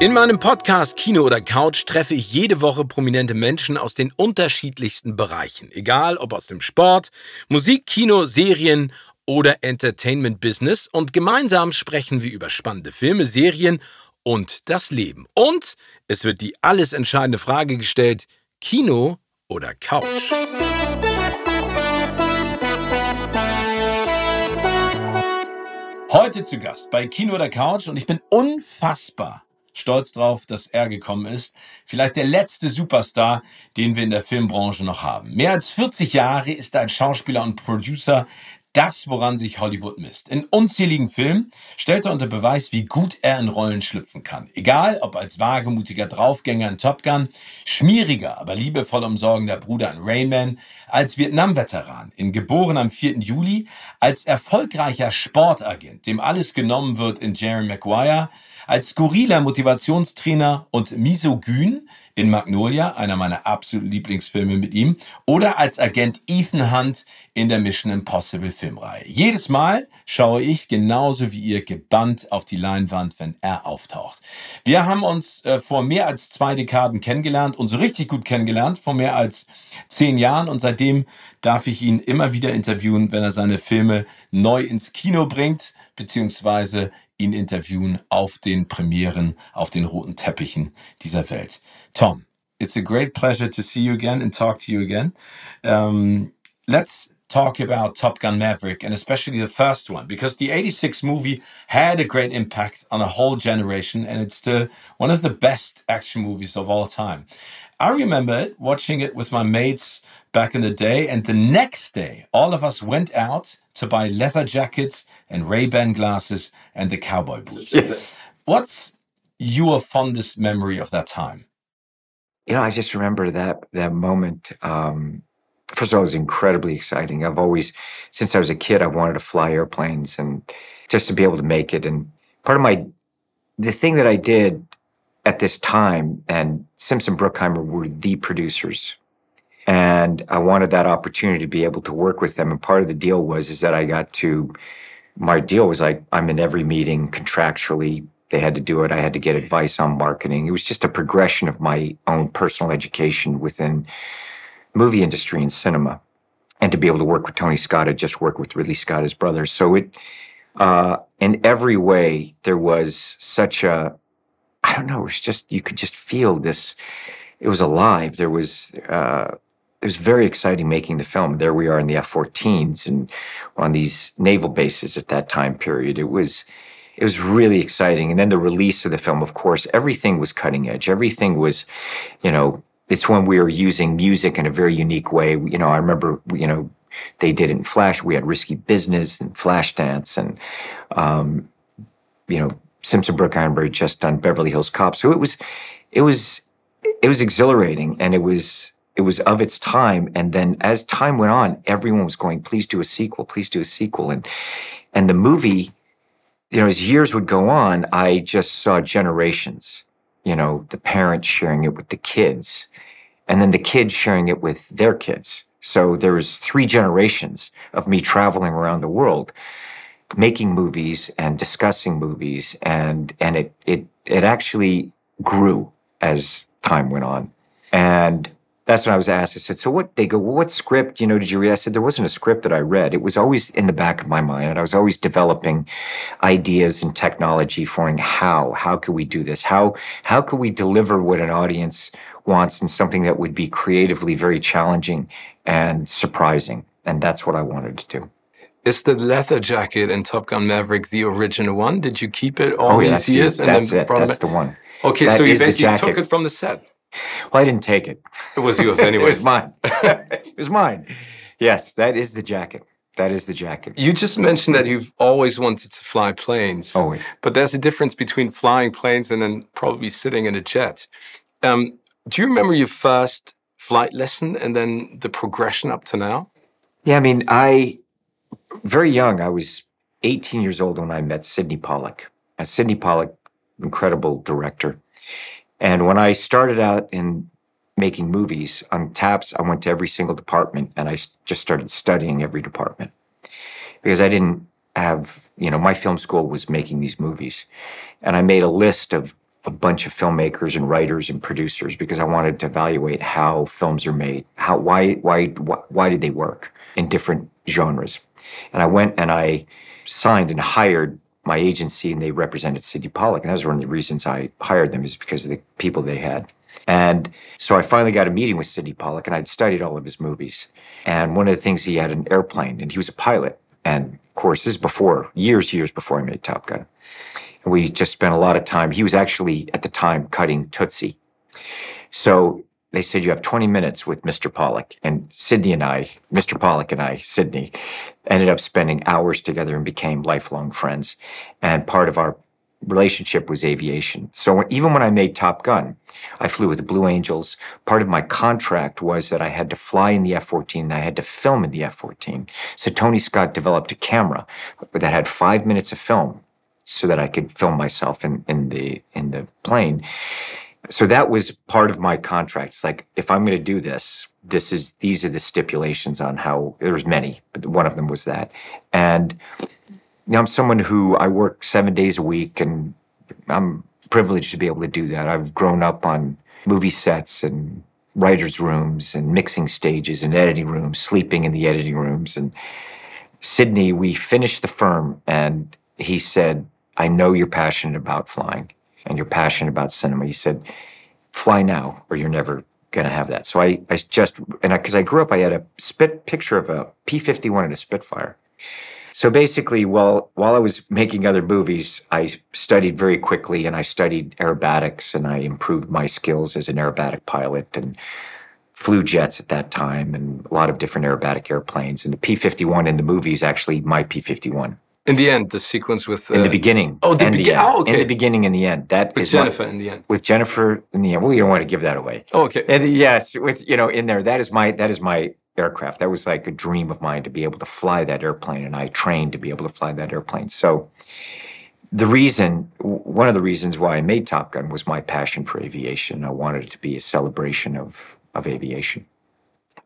In meinem Podcast Kino oder Couch treffe ich jede Woche prominente Menschen aus den unterschiedlichsten Bereichen. Egal ob aus dem Sport, Musik, Kino, Serien oder Entertainment-Business. Und gemeinsam sprechen wir über spannende Filme, Serien und das Leben. Und es wird die alles entscheidende Frage gestellt: Kino oder Couch? Heute zu Gast bei Kino oder Couch und ich bin unfassbar stolz drauf, dass er gekommen ist. Vielleicht der letzte Superstar, den wir in der Filmbranche noch haben. Mehr als 40 Jahre ist er als Schauspieler und Producer das, woran sich Hollywood misst. In unzähligen Filmen stellt er unter Beweis, wie gut er in Rollen schlüpfen kann. Egal, ob als wagemutiger Draufgänger in Topgun, schmieriger, aber liebevoll umsorgender Bruder in Rayman, als Vietnam-Veteran in Geboren am 4. Juli, als erfolgreicher Sportagent, dem alles genommen wird in Jerry Maguire, als skurriler Motivationstrainer und misogyn in Magnolia, einer meiner absoluten Lieblingsfilme mit ihm, oder als Agent Ethan Hunt in der Mission Impossible Filmreihe. Jedes Mal schaue ich genauso wie ihr gebannt auf die Leinwand, wenn er auftaucht. Wir haben uns vor mehr als 2 Dekaden kennengelernt und so richtig gut kennengelernt, vor mehr als 10 Jahren, und seitdem darf ich ihn immer wieder interviewen, wenn er seine Filme neu ins Kino bringt, beziehungsweise ihn interviewen auf den Premieren, auf den roten Teppichen dieser Welt. Tom, it's a great pleasure to see you again and talk to you again. Let's talk about Top Gun Maverick, and especially the first one, because the '86 movie had a great impact on a whole generation, and it's still one of the best action movies of all time. I remember it, watching it with my mates back in the day, and the next day, all of us went out to buy leather jackets and Ray-Ban glasses and the cowboy boots. Yes. What's your fondest memory of that time? You know, I just remember that moment. First of all, it was incredibly exciting. I've always, since I was a kid, I wanted to fly airplanes and just to be able to make it. And part of the thing that I did at this time, and Simpson Bruckheimer were the producers. And I wanted that opportunity to be able to work with them. And part of the deal is that my deal was like, I'm in every meeting contractually. They had to do it. I had to get advice on marketing. It was just a progression of my own personal education within movie industry and cinema. And to be able to work with Tony Scott, I just worked with Ridley Scott, his brother. So in every way, there was such a, I don't know, it was just, you could just feel this. It was alive. It was very exciting making the film. There we are in the F-14s and on these naval bases at that time period. It was really exciting. And then the release of the film, of course, everything was cutting edge. Everything was, it's when we were using music in a very unique way. I remember, they did it in Flash. We had Risky Business and Flashdance and, Simpson Bruckheimer had just done Beverly Hills Cop. So it was exhilarating, and it was of its time. And then as time went on, everyone was going, please do a sequel, please do a sequel. And the movie, as years would go on, I just saw generations, the parents sharing it with the kids, and then the kids sharing it with their kids. So there was 3 generations of me traveling around the world, making movies and discussing movies, and it actually grew as time went on. And that's when I was asked, I said, so what? They go, well, what script, did you read? I said, there wasn't a script that I read. It was always in the back of my mind, and I was always developing ideas and technology for how could we do this? How could we deliver what an audience wants in something that would be creatively very challenging and surprising? And that's what I wanted to do. Is the leather jacket in Top Gun Maverick the original one? Did you keep it all these years? That's the one. Okay, that so you basically took it from the set. Well, I didn't take it. It was yours anyway. It was mine. It was mine. Yes, that is the jacket. That is the jacket. You just mentioned that you've always wanted to fly planes. Always. But there's a difference between flying planes and then probably sitting in a jet. Do you remember your first flight lesson and then the progression up to now? Yeah, very young, I was 18 years old when I met Sidney Pollack. Sidney Pollack, incredible director. And when I started out in making movies on taps, I went to every single department, and I just started studying every department. Because I didn't have, my film school was making these movies. And I made a list of a bunch of filmmakers and writers and producers because I wanted to evaluate how films are made, why did they work in different genres. And I went and I signed and hired my agency, and they represented Sidney Pollack. And that was one of the reasons I hired them, is because of the people they had. And so I finally got a meeting with Sidney Pollack, and I'd studied all of his movies. And one of the things, he had an airplane, and he was a pilot. And of course, this is before, years before I made Top Gun. And we just spent a lot of time. He was actually, at the time, cutting Tootsie. So they said, you have 20 minutes with Mr. Pollack. And Sidney and I, Mr. Pollack and I, Sidney, ended up spending hours together and became lifelong friends. And part of our relationship was aviation. So even when I made Top Gun, I flew with the Blue Angels. Part of my contract was that I had to fly in the F-14 and I had to film in the F-14. So Tony Scott developed a camera that had 5 minutes of film so that I could film myself in the plane. So that was part of my contract. It's like, if I'm going to do this, these are the stipulations on how. There was many, but one of them was that. And I'm someone who, I work 7 days a week, and I'm privileged to be able to do that. I've grown up on movie sets and writers' rooms and mixing stages and editing rooms, sleeping in the editing rooms. And Sidney, we finished the firm, and he said, I know you're passionate about flying and you're passionate about cinema. He said, fly now or you're never going to have that. So because I grew up, I had a picture of a P-51 and a Spitfire. So basically, while I was making other movies, I studied very quickly, and I studied aerobatics, and I improved my skills as an aerobatic pilot, and flew jets at that time, and a lot of different aerobatic airplanes. And the P-51 in the movie is actually my P-51. In the end, the sequence with... in the beginning. Oh, the beginning. Oh, okay. In the beginning and the end. That with is Jennifer in the end. With Jennifer in the end. Well, you don't want to give that away. Oh, okay. And yes, in there, that is my aircraft. That was like a dream of mine, to be able to fly that airplane, and I trained to be able to fly that airplane. So one of the reasons why I made Top Gun was my passion for aviation. I wanted it to be a celebration of aviation.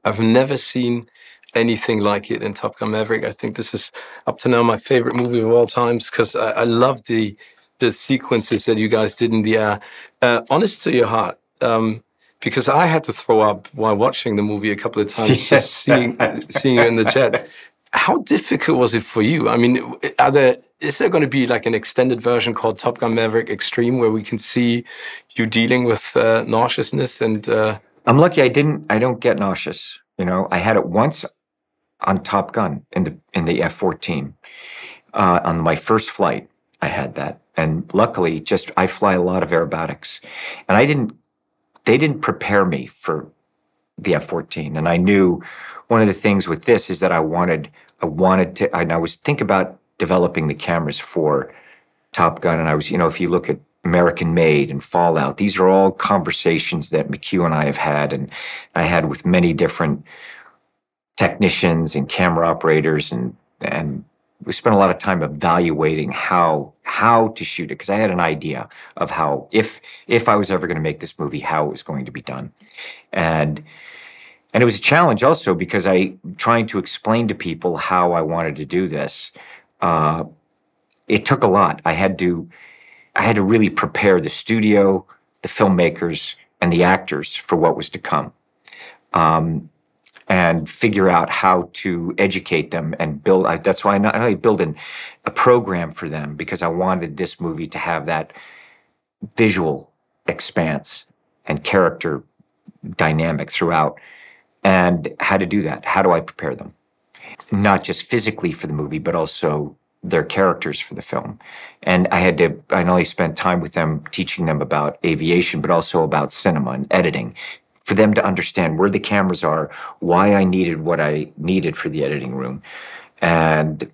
I've never seen anything like it in Top Gun Maverick. I think this is up to now my favorite movie of all times, because I love the sequences that you guys did in the air. Honest to your heart, because I had to throw up while watching the movie a couple of times, just seeing you in the jet. How difficult was it for you? I mean, is there going to be like an extended version called Top Gun Maverick Extreme where we can see you dealing with nauseousness? And I'm lucky I don't get nauseous. I had it once on Top Gun in the F-14. On my first flight, I had that. And luckily, I fly a lot of aerobatics. And they didn't prepare me for the F-14. And I knew one of the things with this is that I wanted to, and I was thinking about developing the cameras for Top Gun. And I was, if you look at American Made and Fallout, these are all conversations that McHugh and I have had, and I had with many different technicians and camera operators, and we spent a lot of time evaluating how to shoot it, because I had an idea of how, if I was ever going to make this movie, how it was going to be done. And it was a challenge also, because trying to explain to people how I wanted to do this, it took a lot. I had to really prepare the studio, the filmmakers, and the actors for what was to come. And figure out how to educate them and build. That's why I not only built a program for them, because I wanted this movie to have that visual expanse and character dynamic throughout. And how to do that? How do I prepare them? Not just physically for the movie, but also their characters for the film. And I not only spent time with them, teaching them about aviation, but also about cinema and editing, for them to understand where the cameras are, why I needed what I needed for the editing room, and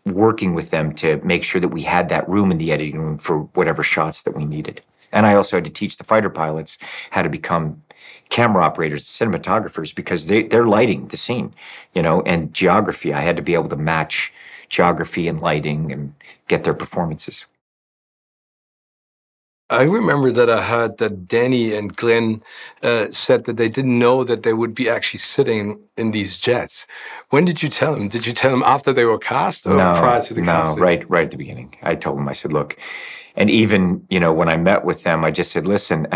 working with them to make sure that we had that room in the editing room for whatever shots that we needed. And I also had to teach the fighter pilots how to become camera operators, cinematographers, because they're lighting the scene, and geography. I had to be able to match geography and lighting and get their performances. I remember that I heard that Danny and Glenn said that they didn't know that they would be actually sitting in these jets. When did you tell them? Did you tell them after they were cast or prior to the casting? No, right at the beginning. I told them, I said, look, And even, when I met with them, I just said, listen,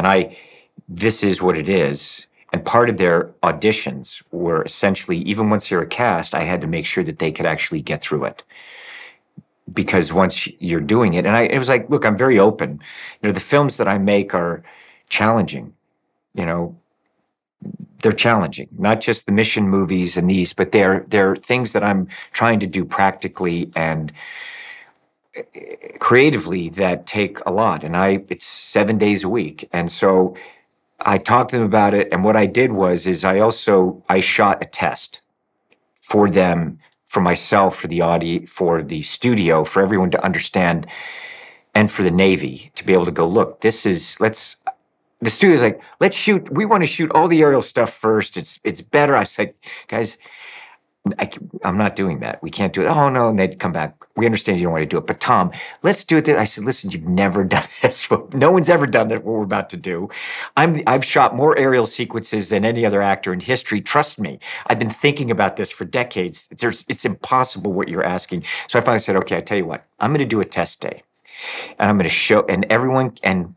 this is what it is. And part of their auditions were essentially, even once you're a cast, I had to make sure that they could actually get through it. Because once you're doing it, and it was like, look, I'm very open. The films that I make are challenging. They're challenging, not just the mission movies and these, but they're things that I'm trying to do practically and creatively that take a lot. And it's 7 days a week. And so I talked to them about it. And what I did is I shot a test for them, for myself, for the audio, for the studio, for everyone to understand, and for the Navy to be able to go, look, the studio's like, we want to shoot all the aerial stuff first. It's better. I said, guys, I'm not doing that. We can't do it. Oh, no. And they'd come back. We understand you don't want to do it. But Tom, let's do it. I said, listen, you've never done this. No one's ever done that, what we're about to do. I've shot more aerial sequences than any other actor in history. Trust me. I've been thinking about this for decades. It's impossible what you're asking. So I finally said, okay, I tell you what, I'm going to do a test day. And I'm going to show, and everyone, and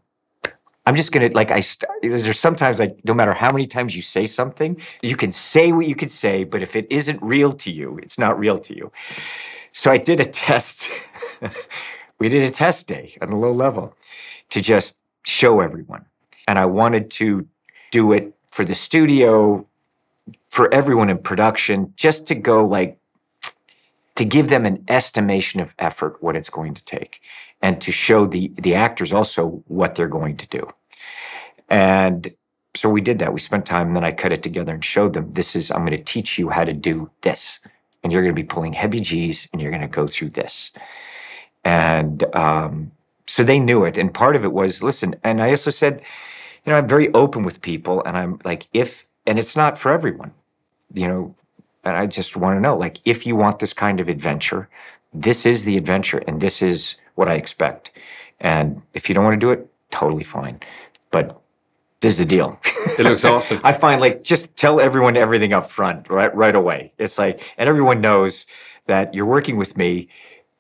I'm just going to, there's sometimes, no matter how many times you say something, you can say what you could say, but if it isn't real to you, it's not real to you. So I did a test. We did a test day on a low level to just show everyone. And I wanted to do it for the studio, for everyone in production, just to go to give them an estimation of effort, what it's going to take, and to show the actors also what they're going to do. And so we did that. We spent time, and then I cut it together and showed them, I'm going to teach you how to do this. And you're going to be pulling heavy G's, and you're going to go through this. And so they knew it. And part of it was, listen, and I also said, I'm very open with people, and I'm like, and it's not for everyone, and I just want to know, if you want this kind of adventure, this is the adventure, and this is what I expect. And if you don't want to do it, totally fine. But this is the deal. It looks awesome. I find just tell everyone everything up front, right away. It's and everyone knows that you're working with me,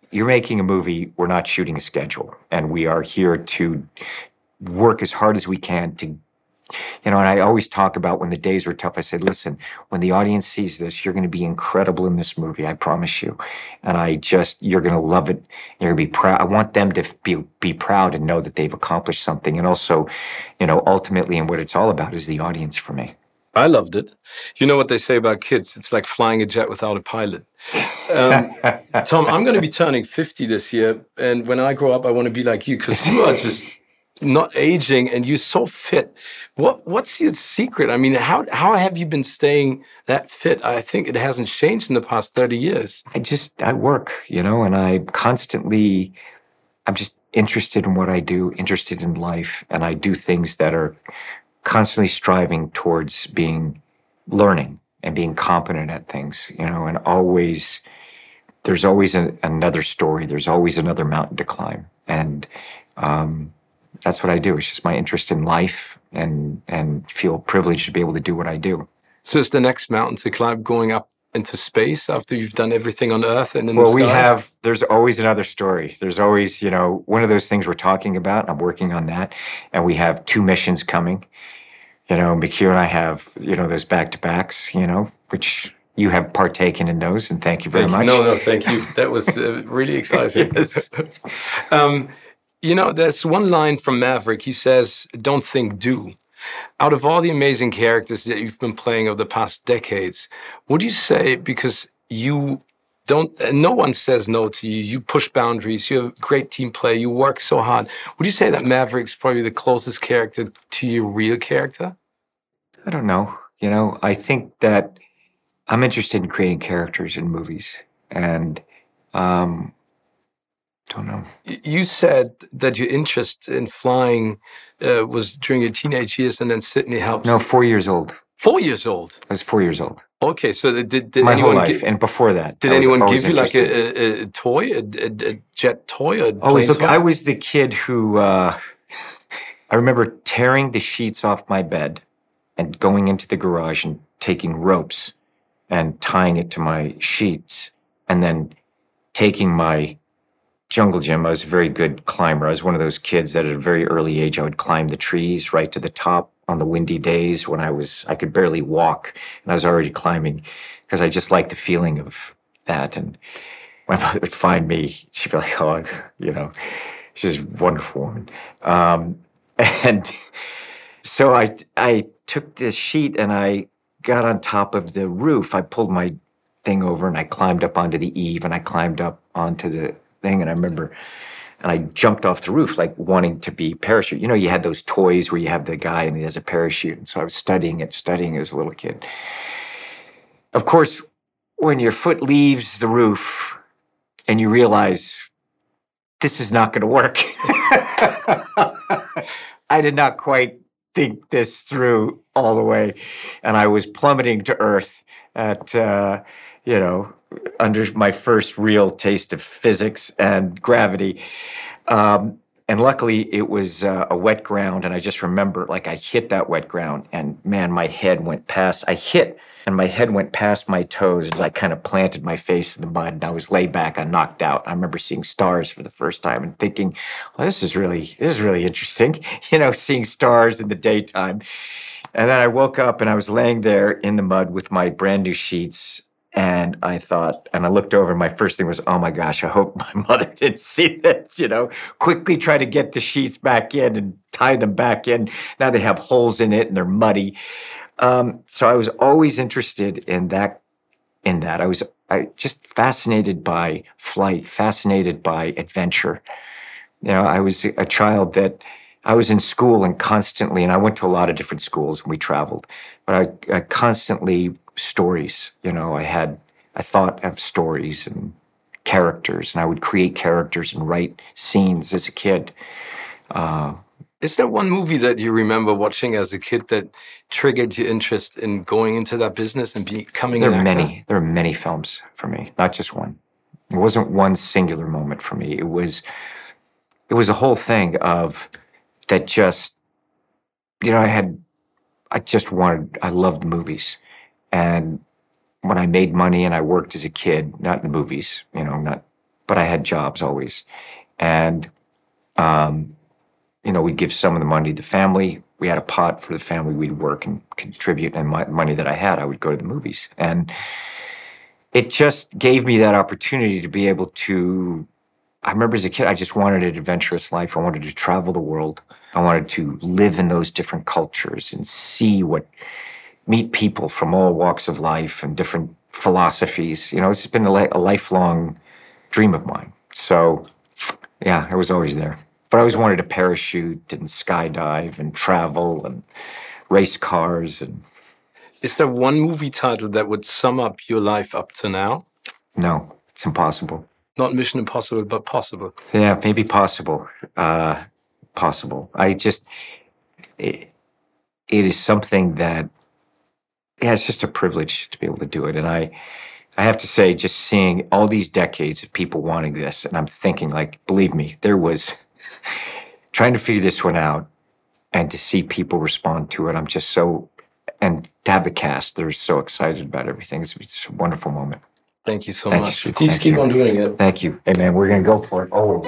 you're making a movie, we're not shooting a schedule. And we are here to work as hard as we can to, and I always talk about when the days were tough, I said, listen, when the audience sees this, you're going to be incredible in this movie, I promise you. And you're going to love it. You're going to be proud. I want them to be proud and know that they've accomplished something. And also, ultimately, and what it's all about is the audience for me. I loved it. You know what they say about kids? It's like flying a jet without a pilot. Tom, I'm going to be turning 50 this year. And when I grow up, I want to be like you, because you are just not aging, and you're so fit. What's your secret? I mean, how have you been staying that fit? I think it hasn't changed in the past 30 years. I work, and I'm just interested in what I do, interested in life, and I do things that are constantly striving towards learning and being competent at things, and there's always another story. There's always another mountain to climb. And, that's what I do. It's just my interest in life, and feel privileged to be able to do what I do. So it's the next mountain to climb, going up into space after you've done everything on Earth and in the sky? There's always another story. There's always, one of those things we're talking about. I'm working on that. And we have 2 missions coming. McHugh and I have, those back-to-backs, which you have partaken in those. And thank you very much. No, thank you. That was really exciting. Yes. There's one line from Maverick. He says, don't think, do. Out of all the amazing characters that you've been playing over the past decades, would you say, because you don't, no one says no to you, you push boundaries, you're a great team player, you work so hard, would you say that Maverick's probably the closest character to your real character? I don't know. I think that I'm interested in creating characters in movies, and don't know. You said that your interest in flying was during your teenage years, and then Sydney helped. No, 4 years old. 4 years old? I was 4 years old. Okay, so did my anyone whole life, and before that, did anyone give you like a toy, a jet toy, a plane toy? I was the kid who I remember tearing the sheets off my bed and going into the garage and taking ropes and tying it to my sheets, and then taking my jungle gym. I was a very good climber. I was one of those kids that at a very early age, I would climb the trees right to the top on the windy days when I could barely walk, and I was already climbing because I just liked the feeling of that. And my mother would find me, she'd be like, oh, she's a wonderful woman. And so I took this sheet and I got on top of the roof. I pulled my thing over and I climbed up onto the eave and I climbed up onto the thing. And I remember, and I jumped off the roof, like wanting to be parachute. You had those toys where you have the guy and he has a parachute. And so I was studying as a little kid. Of course, when your foot leaves the roof and you realize this is not going to work, I did not quite think this through all the way. And I was plummeting to earth at, under my first real taste of physics and gravity. And luckily it was a wet ground. And I just remember, like, I hit that wet ground and man, my head went past my toes as I kind of planted my face in the mud and I was laid back and knocked out. I remember seeing stars for the first time and thinking, well, this is really interesting, seeing stars in the daytime. And then I woke up and I was laying there in the mud with my brand new sheets. And I thought, and I looked over and my first thing was, oh my gosh, I hope my mother didn't see this, quickly try to get the sheets back in and tie them back in. Now they have holes in it and they're muddy. So I was always interested in that. I was just fascinated by flight, fascinated by adventure. I was a child that I was in school and constantly, and I went to a lot of different schools and we traveled, but I constantly stories. I thought of stories and characters, and I would create characters and write scenes as a kid. Is there one movie that you remember watching as a kid that triggered your interest in going into that business and becoming an actor? There are many films for me, not just one. It wasn't one singular moment for me. It was a whole thing of that just, I loved movies. And when I made money and I worked as a kid, not in movies, but I had jobs always. And, we'd give some of the money to the family. We had a pot for the family. We'd work and contribute. And my money that I had, I would go to the movies. And it just gave me that opportunity to be able to, I remember as a kid, I just wanted an adventurous life. I wanted to travel the world. I wanted to live in those different cultures and meet people from all walks of life and different philosophies. It's been a lifelong dream of mine. So, yeah, I was always there. But I always wanted to parachute and skydive and travel and race cars. And is there one movie title that would sum up your life up to now? No, it's impossible. Not Mission Impossible, but possible. Yeah, maybe possible. Possible. It is something that, it's just a privilege to be able to do it. And I have to say, just seeing all these decades of people wanting this, and I'm thinking, like, believe me, there was trying to figure this one out and to see people respond to it. I'm just and to have the cast, they're so excited about everything. It's a wonderful moment. Thank you so much. You. Please keep on doing it. Thank you. Hey, man, we're going to go for it always.